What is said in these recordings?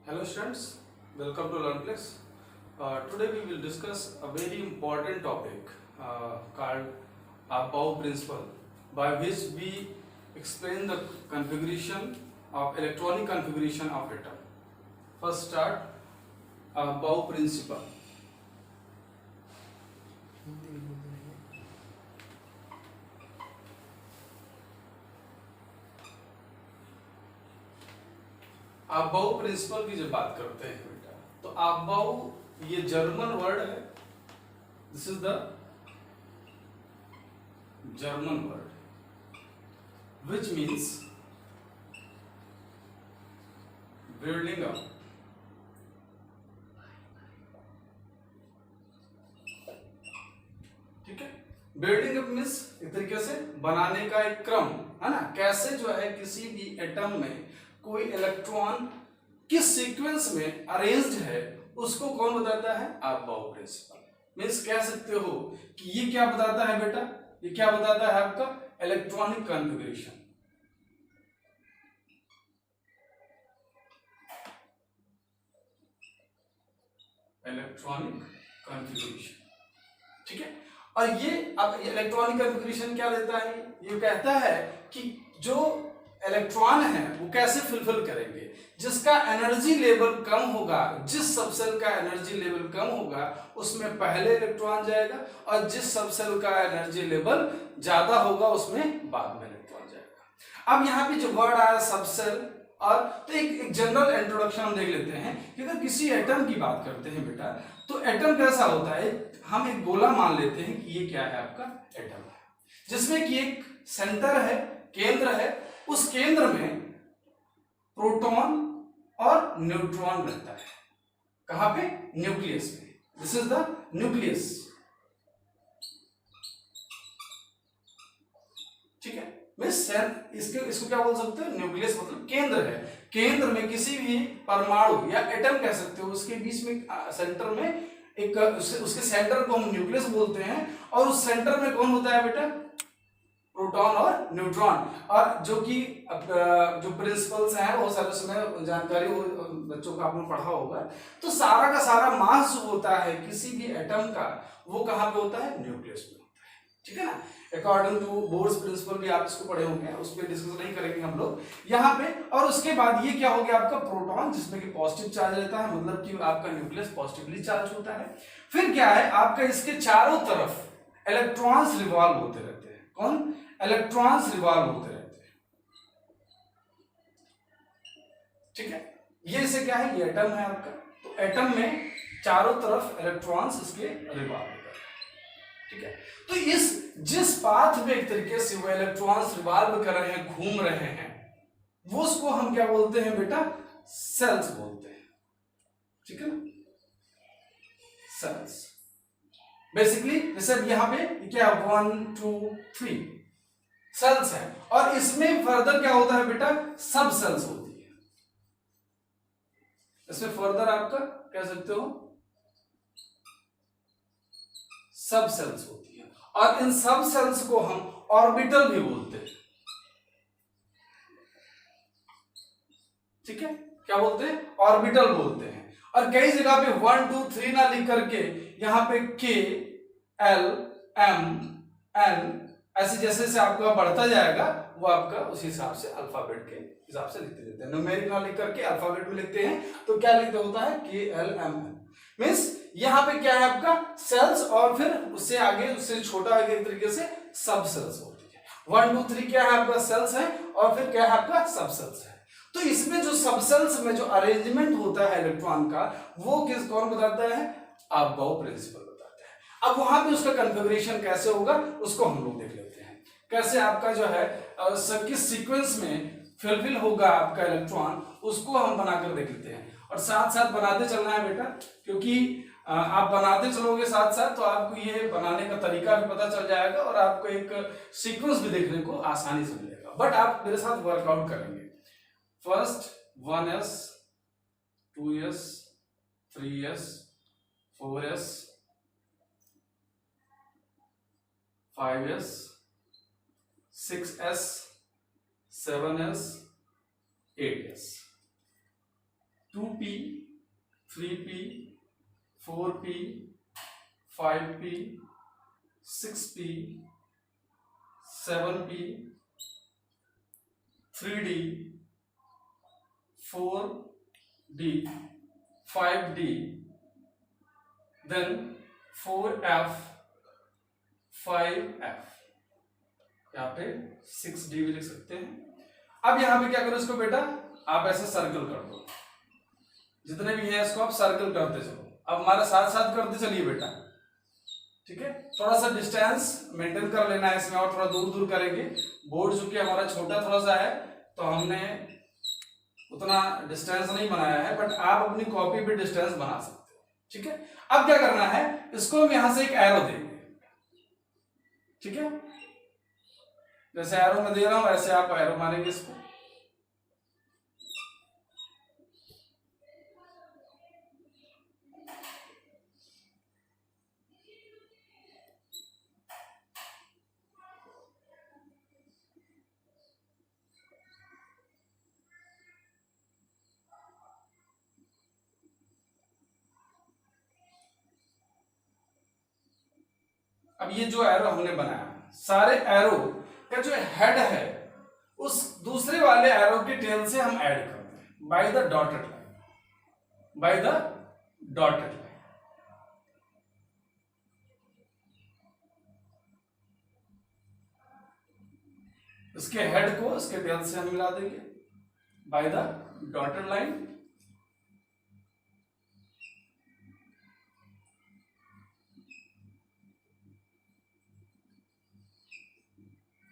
Hello students, welcome to LearnPlex. Today we will discuss a very important topic called Bow principle, by which we explain the configuration of electronic configuration of atom. First start Bow principle. आबाउ principle की जब बात करते हैं बेटा, तो आबाउ ये जर्मन वर्ड है. This is the German word which means building up. ठीक है, बिल्डिंग अप मीन्स एक तरीके से बनाने का एक क्रम है ना. कैसे जो है किसी भी एटम में कोई इलेक्ट्रॉन किस सीक्वेंस में अरेंज्ड है उसको कौन बताता है? About principal. मीन्स कह सकते हो कि ये क्या बताता है बेटा? ये क्या बताता है? आपका इलेक्ट्रॉनिक कॉन्फ़िगरेशन. Electronic configuration. ठीक है, और ये अब इलेक्ट्रॉनिक कॉन्फ़िगरेशन क्या देता है? ये कहता है कि जो इलेक्ट्रॉन है वो कैसे फुलफिल करेंगे. जिसका एनर्जी लेवल कम होगा, जिस सबसेल का एनर्जी लेवल कम होगा उसमें पहले इलेक्ट्रॉन जाएगा, और जिस सबसेल का एनर्जी लेवल ज्यादा होगा उसमें बाद में इलेक्ट्रॉन जाएगा. अब यहाँ पे जो वर्ड आया सबसेल, और तो एक जनरल इंट्रोडक्शन हम देख लेते हैं कि अगर किसी एटम की बात करते हैं बेटा, तो एटम कैसा होता है? हम एक गोला मान लेते हैं कि ये क्या है? आपका एटम है, जिसमें कि एक सेंटर है, केंद्र है. उस केंद्र में प्रोटॉन और न्यूट्रॉन रहता है. कहां पे? न्यूक्लियस में. This is the nucleus. ठीक है, इसको क्या बोल सकते हैं? न्यूक्लियस मतलब केंद्र है. केंद्र में किसी भी परमाणु या एटम कह सकते हो, उसके बीच में सेंटर में एक उसके सेंटर को हम न्यूक्लियस बोलते हैं. और उस सेंटर में कौन होता है बेटा? प्रोटॉन और न्यूट्रॉन. और जो कि जो प्रिंसिपल्स हैं वो सारे उसमें जानकारी बच्चों को आपने पढ़ा होगा. तो सारा का सारा मास जो होता है किसी भी एटम का, वो कहाँ पे होता है? न्यूक्लियस में होता है. ठीक है ना. अकॉर्डिंग टू बोर्स प्रिंसिपल भी आप इसको पढ़े होंगे, उस पर डिस्कस नहीं करेंगे हम लोग यहाँ पे. और उसके बाद ये क्या हो गया? आपका प्रोटॉन, जिसमें कि पॉजिटिव चार्ज रहता है, मतलब कि आपका न्यूक्लियस पॉजिटिवली चार्ज होता है. फिर क्या है? आपका इसके चारों तरफ इलेक्ट्रॉन्स रिवॉल्व होते रहते हैं. कौन? इलेक्ट्रॉन्स रिवॉल्व होते रहते हैं. ठीक है, ये इसे क्या है? ये एटम है आपका. तो एटम में चारों तरफ इलेक्ट्रॉन्स इसके रिवॉल्व होते हैं. ठीक है, तो इस जिस पाथ में एक तरीके से वो इलेक्ट्रॉन्स रिवॉल्व कर रहे हैं, घूम रहे हैं, वो उसको हम क्या बोलते हैं बेटा? सेल्स बोलते हैं. ठीक है ना, सेल्स. बेसिकली जैसे यहां पे क्या 1 2 3 सेल्स है, और इसमें फर्दर क्या होता है बेटा? सब सेल्स होती है. इसमें फर्दर आपका कह सकते हो सब सेल्स होती है. और इन सब सेल्स को हम ऑर्बिटल भी बोलते हैं. ठीक है, क्या बोलते हैं? ऑर्बिटल बोलते हैं. और कई जगह पे 1 2 3 ना लिख करके यहां पे K L M N ऐसे जैसे जैसे आपका बढ़ता जाएगा वो आपका उस हिसाब से अल्फाबेट के हिसाब से लिखते देते हैं. न्यूमेरिक ना लिख करके अल्फाबेट में लिखते हैं, तो क्या लिखते होता है? K L M N. Means यहाँ पे क्या है? आपका सेल्स, और फिर उससे आगे उससे छोटा आगे एक तरीके से सब सेल्स होती है. 1 2 3 क्या है? आपका सेल्स है, और फिर क्या है? आपका सब सेल्स है. तो इसमें जो सब सेल्स में जो अरेंजमेंट होता है इलेक्ट्रॉन का, वो कौन बताता है? अबाउ प्रिंसिपल बताता है. अब वहां पे उसका कॉन्फ़िगरेशन कैसे होगा उसको हम लोग देख लेते हैं. कैसे आपका जो है किस सीक्वेंस में फिलफिल होगा आपका इलेक्ट्रॉन, उसको हम बनाकर देख लेते हैं. और साथ साथ बनाते चलना है बेटा, क्योंकि आप बनाते चलोगे साथ साथ तो आपको ये बनाने का तरीका भी पता चल जाएगा, और आपको एक सीक्वेंस भी देखने को आसानी से मिलेगा. बट आप मेरे साथ वर्कआउट करेंगे. First 1s 2s 3s 4s 5s 6s 7s 8s. 2p 3p 4p 5p 6p 7p 3d 4d 5d then 4f 5f, यहाँ पे 6d भी लिख सकते हैं। अब यहाँ पे क्या करो इसको बेटा, आप ऐसे सर्कल कर दो, जितने भी हैं इसको आप सर्कल करते चलो। अब हमारे साथ साथ करते चलिए बेटा, ठीक है। थोड़ा सा डिस्टेंस मेंटेन कर लेना है इसमें, और थोड़ा दूर दूर करेंगे। बोर्ड चूंकि हमारा छोटा थोड़ा सा है तो हमने उतना डिस्टेंस नहीं बनाया है, बट आप अपनी कॉपी पे डिस्टेंस बना सकते हो, ठीक है। अब क्या करना है, इसको हम यहां से एक एरो देंगे, ठीक है। जैसे एरो मैं दे रहा हूं वैसे आप एरो मारेंगे इसको। अब ये जो एरो हमने बनाया, सारे एरो का जो हेड है उस दूसरे वाले एरो के टेल से हम ऐड करते हैं by the dotted line, by the dotted line. इसके हेड को इसके टेल से हम मिला देंगे बाय द डॉटेड लाइन।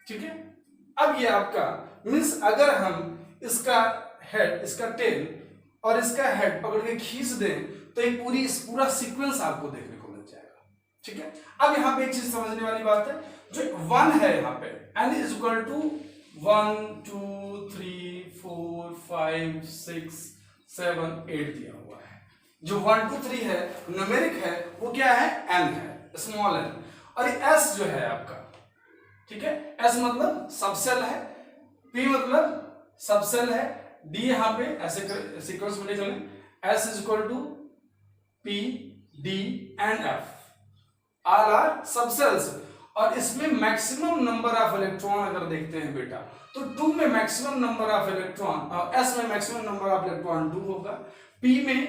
ठीक है। अब ये आपका मीन्स अगर हम इसका हेड, इसका टेल और इसका हेड पकड़ के खींच दें तो एक पूरा सीक्वेंस आपको देखने को मिल जाएगा, ठीक है। अब यहाँ पे एक चीज समझने वाली बात है, जो 1 है यहाँ पे n इज इक्वल टू 1 2 3 4 5 6 7 8 दिया हुआ है। जो 1 2 3 है न्यूमेरिक है, वो क्या है, n है, स्मॉल n। और s जो है आपका, ठीक है, s मतलब सबसेल है, p मतलब सबसेल है, d यहां पे ऐसे सीक्वेंस में चलें, s is equal to p d and f all are subshells. और इसमें मैक्सिमम नंबर ऑफ इलेक्ट्रॉन अगर देखते हैं बेटा तो 2 में maximum number of electron, s में मैक्सिमम नंबर ऑफ इलेक्ट्रॉन 2 होगा, p में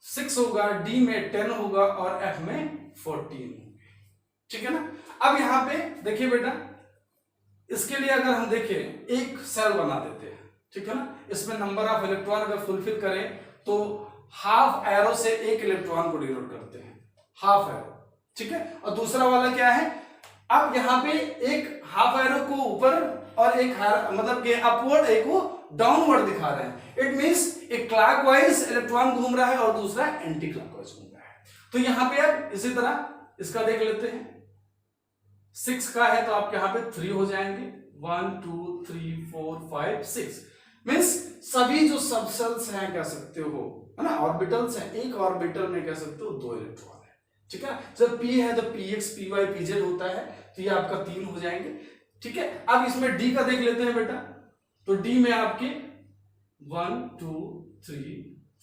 6 होगा, d में 10 होगा और f में 14 होंगे, ठीक है ना। अब यहां पे देखिए बेटा, इसके लिए अगर हम देखें एक सेल बना देते हैं, ठीक है ना। इसमें नंबर ऑफ इलेक्ट्रॉन अगर फुलफिल करें तो हाफ एरो से एक इलेक्ट्रॉन को डिनोट करते हैं, हाफ एरो, ठीक है। और दूसरा वाला क्या है, अब यहां पे एक हाफ एरो को ऊपर और एक मतलब कि अपवर्ड, एक को डाउनवर्ड दिखा रहे हैं। इट मींस एक क्लॉकवाइज इलेक्ट्रॉन घूम रहा है और दूसरा एंटी क्लॉकवाइज घूम रहा है। तो यहां पे अब इसी तरह इसका देख लेते हैं, 6 का है तो आप यहां पे 3 हो जाएंगे, 1 2 3 4 5 6 मींस सभी जो सबसेल्स हैं कह सकते हो, है ना, ऑर्बिटल्स हैं, एक ऑर्बिटल में कह सकते हो 2 इलेक्ट्रॉन है, ठीक है। जब p है तो px py pz होता है, तो ये आपका 3 हो जाएंगे, ठीक है। अब इसमें d का देख लेते हैं बेटा, तो d में आपके 1 2 3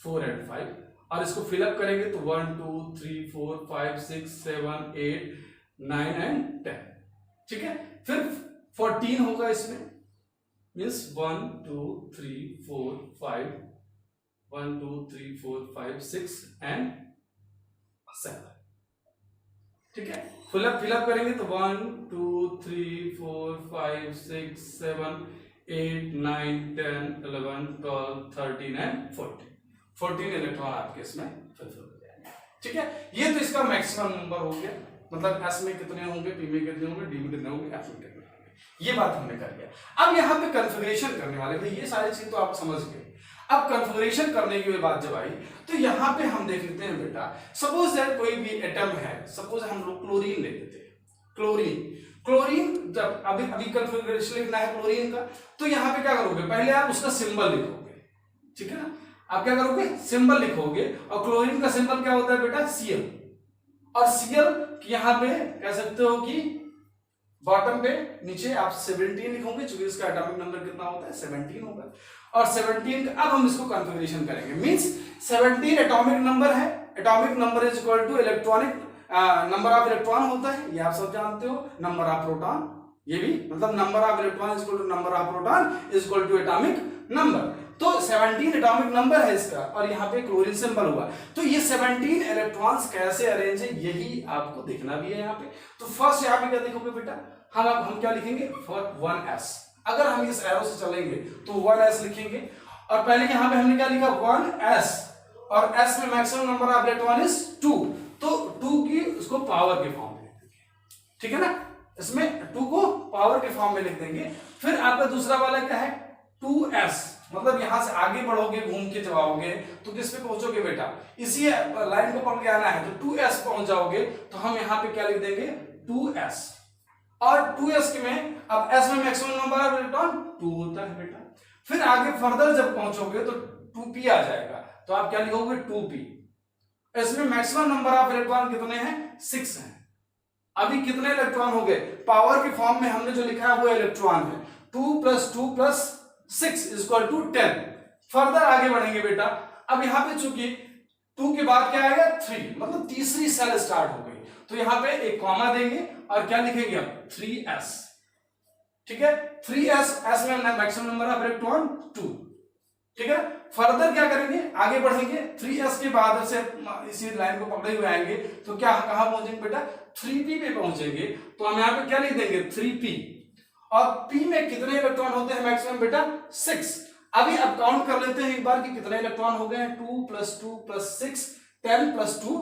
4 एंड 5, और इसको फिलअप करेंगे तो 1 2 3 4 5 6 7 8 9 एंड 10, ठीक है। फिर 14 होगा इसमें, मीन्स 1 2 3 4 5 1 2 3 4 5 6 एंड 7, ठीक है। फिलअप करेंगे तो 1 2 3 4 5 6 7 8 9 10 11 12 13 एंड 14 इलेक्ट्रॉन आपके इसमें फिलफिल हो जाएंगे, ठीक है। ये तो इसका मैक्सिमम नंबर हो गया, मतलब s में कितने होंगे, p में कितने होंगे, d में कितने होंगे, f में कितने होंगे, ये बात हमने कर लिया। अब यहाँ पे कॉन्फ़िगरेशन करने वाले, भाई ये सारी चीज तो आप समझ गए। अब कॉन्फ़िगरेशन करने की बात जब आई तो यहाँ पे हम देख लेते हैं बेटा, सपोज दैट कोई भी एटम है, सपोज हम लोग क्लोरीन ले लेते हैं, क्लोरीन जब अभी कॉन्फ़िगरेशन लिखना है क्लोरीन का, तो यहाँ पे क्या करोगे, पहले आप उसका सिंबल लिखोगे, ठीक है ना। आप क्या करोगे, सिंबल लिखोगे, और क्लोरीन का सिंबल क्या होता है बेटा, Cl, और Cl यहाँ पे कह सकते हो कि बॉटम पे नीचे आप 17 लिखोगे, चूंकि इसका एटॉमिक नंबर कितना होता है 17 होगा। और 17 का अब हम इसको कॉन्फ़िगरेशन करेंगे, मींस 17 एटॉमिक नंबर है, atomic number is equal to electronic number of electron होता है, ये आप सब जानते हो, नंबर ऑफ प्रोटॉन, ये भी मतलब number of electron is equal to number of proton is equal to atomic number. तो 17 एटॉमिक नंबर है इसका, और यहाँ पे क्लोरीन सिंबल हुआ। तो ये 17 इलेक्ट्रॉन्स कैसे अरेंज है यही आपको देखना भी है यहाँ पे। तो फर्स्ट यहाँ पे क्या देखोगे बेटा, हम क्या लिखेंगे, 1s। अगर हम इस एरो से चलेंगे तो 1s लिखेंगे, और पहले यहाँ पे हमने क्या लिखा 1s, और s में maximum number of electron is 2, तो 2 की उसको पावर के फॉर्म में लिख देंगे, ठीक है ना, इसमें 2 को पावर के फॉर्म में लिख देंगे। फिर आपका दूसरा वाला क्या है 2s, मतलब यहां से आगे बढ़ोगे, घूम के जब आओगे तो किस पे पहुंचोगे बेटा, इसी लाइन को पकड़ के आना है, तो 2s पहुंच जाओगे, तो हम यहाँ पे क्या लिख देंगे 2s, और 2s में अब s में मैक्सिमम नंबर ऑफ इलेक्ट्रॉन 2 होता है बेटा। फिर आगे फर्दर जब पहुंचोगे तो 2p आ जाएगा, तो आप क्या लिखोगे 2p, इसमें मैक्सिमम नंबर ऑफ इलेक्ट्रॉन कितने हैं 6 हैं। अभी कितने इलेक्ट्रॉन हो गए, पावर के फॉर्म में हमने जो लिखा है वो इलेक्ट्रॉन है, 2 + 2 + 6 = 10। फर्दर आगे बढ़ेंगे बेटा, अब यहां पे चूंकि 2 के बाद क्या आएगा 3, मतलब तीसरी सेल स्टार्ट हो गई, तो यहां पे एक कॉमा देंगे और क्या लिखेंगे अब 3s, ठीक है, 3s, s में मैक्सिमम नंबर ऑफ इलेक्ट्रॉन 2, ठीक है। फर्दर क्या करेंगे, आगे बढ़ेंगे, 3s के बाद से इसी लाइन को पकड़े हुए आएंगे, तो क्या कहां पहुंचेंगे बेटा 3p पे पहुंचेंगे, तो हम यहां पे क्या लिख देंगे 3p, और p में कितने इलेक्ट्रॉन होते हैं मैक्सिमम बेटा 6। अभी अब काउंट कर लेते हैं एक बार कि कितने इलेक्ट्रॉन हो गए हैं, 2 + 2 + 6, 10 + 2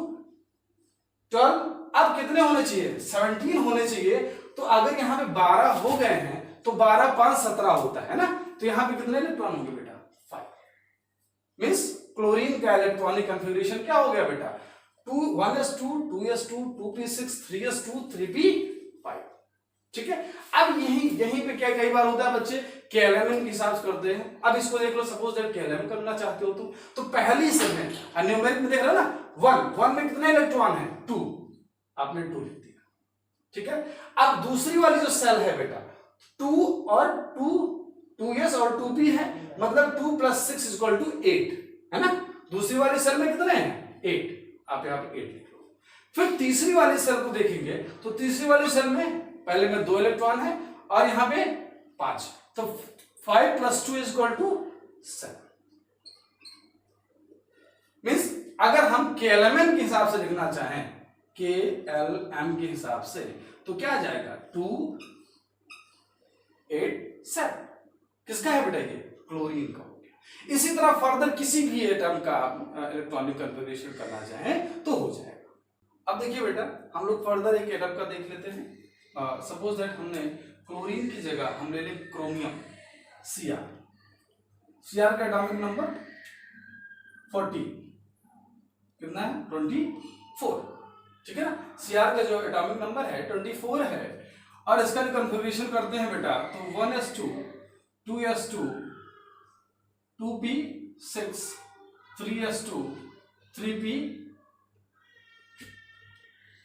12, अब कितने होने चाहिए 17 होने चाहिए। तो अगर यहाँ पे 12 हो गए हैं तो 12 × 5 = 17 होता है ना, तो यहाँ पे कितने इलेक्ट्रॉन होंगे बेटा 5, मींस क्लोरीन का इलेक्ट्रॉनिक कॉन्फ़िगरेशन क्या हो गया बेटा 1s2 2s2 2p6 3s2 3p5, ठीक है। अब यहीं पे क्या कई बार होता है बच्चे KLM के हिसाब से करते हैं। अब इसको देख लो, सपोज दैट KLM करना चाहते हो तुम, तो पहली सेल में न्यूमेरिक में देख रहे हो ना 1 में कितने इलेक्ट्रॉन है 2, आपने 2 लिख दिया, ठीक है। अब दूसरी वाली जो सेल है बेटा 2 और 2s और 2p है, मतलब 2 + 6 = 8 है ना। दूसरी वाली सेल में कितने हैं 8, आप यहाँ पे 8 लिख लो। फिर तीसरी वाली सेल को देखेंगे तो तीसरी वाली सेल में पहले में 2 इलेक्ट्रॉन है और यहाँ पे 5, तो 5 + 2 = 7, मींस अगर हम KLM के हिसाब से लिखना चाहें, KLM के हिसाब से, तो क्या आ जाएगा 2 8 7, किसका है बेटा ये क्लोरीन का हो गया। इसी तरह फर्दर किसी भी एटम का इलेक्ट्रॉनिक कॉन्फ़िगरेशन करना चाहें तो हो जाएगा। अब देखिए बेटा हम लोग फर्दर एक एटम का देख लेते हैं। सपोज दैट हमने क्लोरीन की जगह हम ले लें क्रोमियम Cr का एटॉमिक नंबर 40, कितना है 24, ठीक है ना। Cr का जो एटॉमिक नंबर है 24 है, और इसका कॉन्फ़िगरेशन करते हैं बेटा, तो 1s2 2s2 2p6 3s2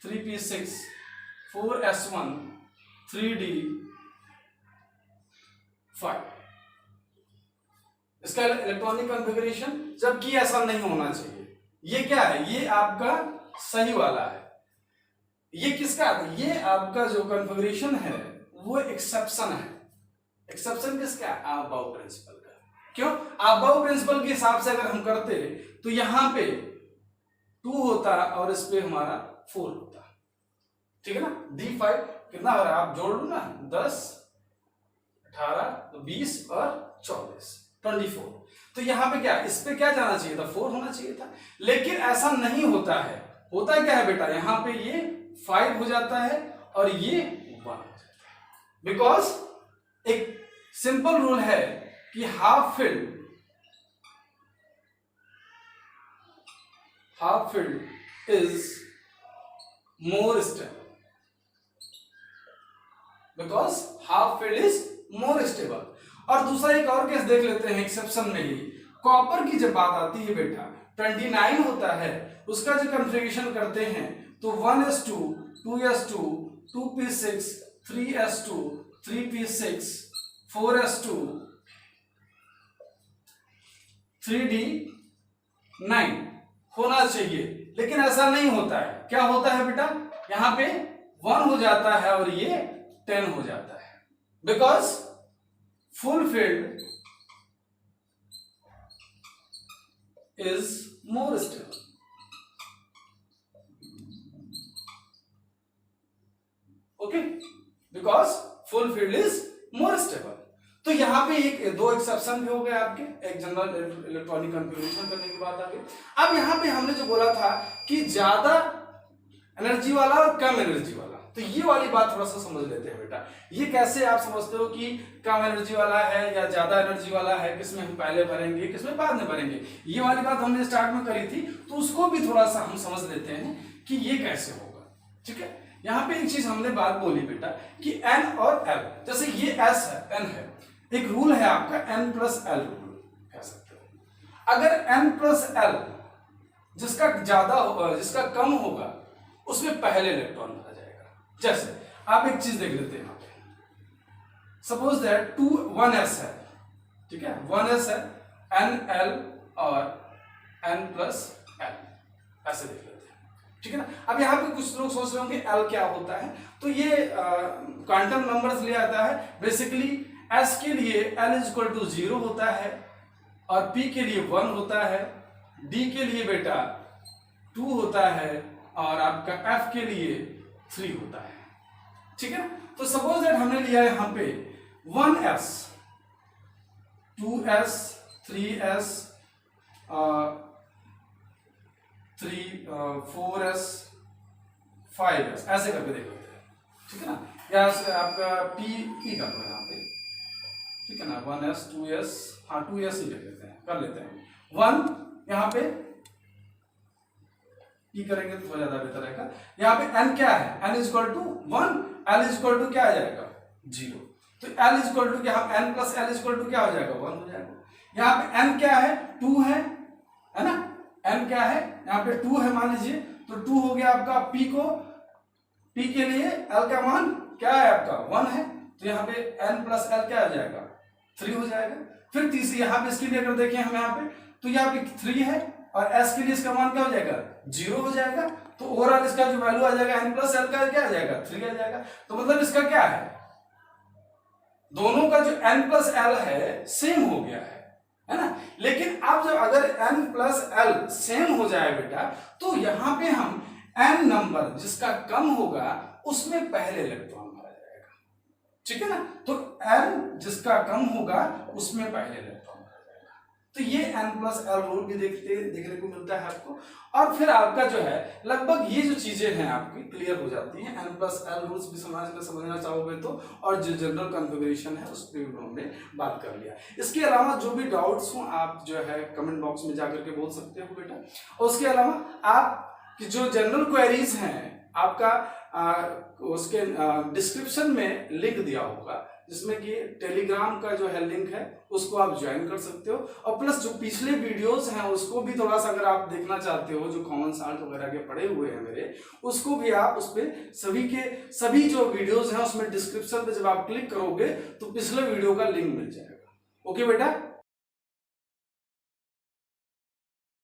3p6 4s1 3d5, इसका इलेक्ट्रॉनिक कॉन्फ़िगरेशन, जबकि ऐसा नहीं होना चाहिए। ये क्या है, ये आपका सही वाला है, ये किसका है, ये आपका जो कॉन्फ़िगरेशन है वो एक्सेप्शन है। एक्सेप्शन किसका है, अबाउ प्रिंसिपल का। क्यों, अबाउ प्रिंसिपल के हिसाब से अगर हम करते तो यहां पे 2 होता और इस पे हमारा 4 होता, ठीक है ना। D5 कितना हो रहा है, आप जोड़ लो ना, 10 18 तो 20 और 24 24, तो यहां पे क्या, इस पे क्या जाना चाहिए था 4 होना चाहिए था, लेकिन ऐसा नहीं होता है। होता क्या है बेटा, यहां पे ये 5 हो जाता है और ये 1 हो जाता है, बिकॉज एक सिंपल रूल है कि half field is more stable, because half field is more stable. और दूसरा एक और केस देख लेते हैं एक्सेप्शन में ही, कॉपर की जब बात आती है बेटा 29 होता है, उसका जो कॉन्फ़िगरेशन करते हैं तो 1s2 2s2 2p6 3s2 3p6 4s2 3d9 होना चाहिए, लेकिन ऐसा नहीं होता है। क्या होता है बेटा, यहां पे 1 हो जाता है और ये 10 हो जाता है, because fulfilled is more stable. Okay, because fulfilled is more stable. तो यहां पे दो एक्सेप्शन भी हो गए आपके, एक जनरल इलेक्ट्रॉनिक कॉन्फ़िगरेशन करने की बात आ गई। अब यहां पे हमने जो बोला था कि ज्यादा एनर्जी वाला और कम एनर्जी वाला, तो ये वाली बात थोड़ा सा समझ लेते हैं बेटा। ये कैसे आप समझते हो कि कम एनर्जी वाला है या ज्यादा एनर्जी वाला है, किसमें हम पहले भरेंगे किसमें बाद में भरेंगे, ये वाली बात हमने स्टार्ट में करी थी, तो उसको भी थोड़ा सा हम समझ लेते हैं कि ये कैसे होगा। ठीक है, यहाँ पे एक चीज हमने बात बोली बेटा कि n और l, जैसे ये s है n है, एक रूल है आपका n+l रूल कह सकते हो। अगर n+l जिसका ज्यादा जिसका कम होगा उसमें पहले इलेक्ट्रॉन भरा जाएगा। जैसे आप एक चीज देख लेते हैं, यहाँ पे सपोज दैट 1s है, ठीक है, 1s है, nl और n+l ऐसे देख लेते हैं, ठीक है ना। अब यहाँ पे कुछ लोग सोच रहे होंगे l क्या होता है, तो ये क्वांटम नंबर्स ले आता है। बेसिकली s के लिए l = 0 होता है और p के लिए 1 होता है, d के लिए बेटा 2 होता है और आपका f के लिए 3 होता है, ठीक है ना। तो सपोज दैट हमने लिया यहाँ पे 1s 2s 3s 4s 5s ऐसे करके देख लेते हैं, ठीक है ना। या आपका p कर लो यहाँ पे, ठीक है ना, 1s 2s, हाँ 2s ही कर लेते हैं 1 यहाँ पे p करेंगे तो थोड़ा ज्यादा बेहतर रहेगा। यहाँ पे n क्या है, n = 1, l = क्या आ जाएगा 0, तो l = क्या, हम n+l = क्या हो जाएगा 1 हो जाएगा। यहाँ पे n क्या है 2 है ना, n क्या है यहाँ पे 2 है मान लीजिए, तो 2 हो गया आपका p के लिए l का मान क्या है आपका 1 है, तो यहाँ पे n+l क्या हो जाएगा 3 हो जाएगा। फिर तीसरी यहाँ पे इसके लिए अगर देखें हम यहाँ पे, तो यहाँ पे 3 है और s के लिए इसका मान क्या हो जाएगा 0 हो जाएगा, तो ओवरऑल इसका जो वैल्यू आ जाएगा n+l का क्या आ जाएगा 3 आ जाएगा। तो मतलब इसका क्या है, दोनों का जो n+l है सेम हो गया है ना। लेकिन अब जब अगर n+l सेम हो जाए बेटा, तो यहां पे हम n नंबर जिसका कम होगा उसमें पहले इलेक्ट्रॉन भरा जाएगा, ठीक है ना। तो n जिसका कम होगा उसमें पहले इलेक्ट्रॉन भरा जाएगा। तो ये n+l रूल भी देखने को मिलता है आपको। और फिर आपका जो है लगभग ये जो चीजें हैं आपकी क्लियर हो जाती हैं। n+l रूल्स भी समझना चाहोगे तो, और जो जनरल कॉन्फ़िगरेशन है उस पर भी हमने बात कर लिया। इसके अलावा जो भी डाउट्स हो आप जो है कमेंट बॉक्स में जाकर के बोल सकते हो बेटा। और उसके अलावा आप कि जो जनरल क्वेरीज हैं आपका उसके डिस्क्रिप्शन में लिंक दिया होगा, जिसमें कि टेलीग्राम का जो है लिंक है उसको आप ज्वाइन कर सकते हो। और प्लस जो पिछले वीडियोस हैं उसको भी थोड़ा सा अगर आप देखना चाहते हो, जो कॉमन साल्ट वगैरह के पड़े हुए हैं मेरे, उसको भी आप उस पर सभी जो वीडियोस हैं उसमें डिस्क्रिप्शन पे जब आप क्लिक करोगे तो पिछले वीडियो का लिंक मिल जाएगा। ओके बेटा।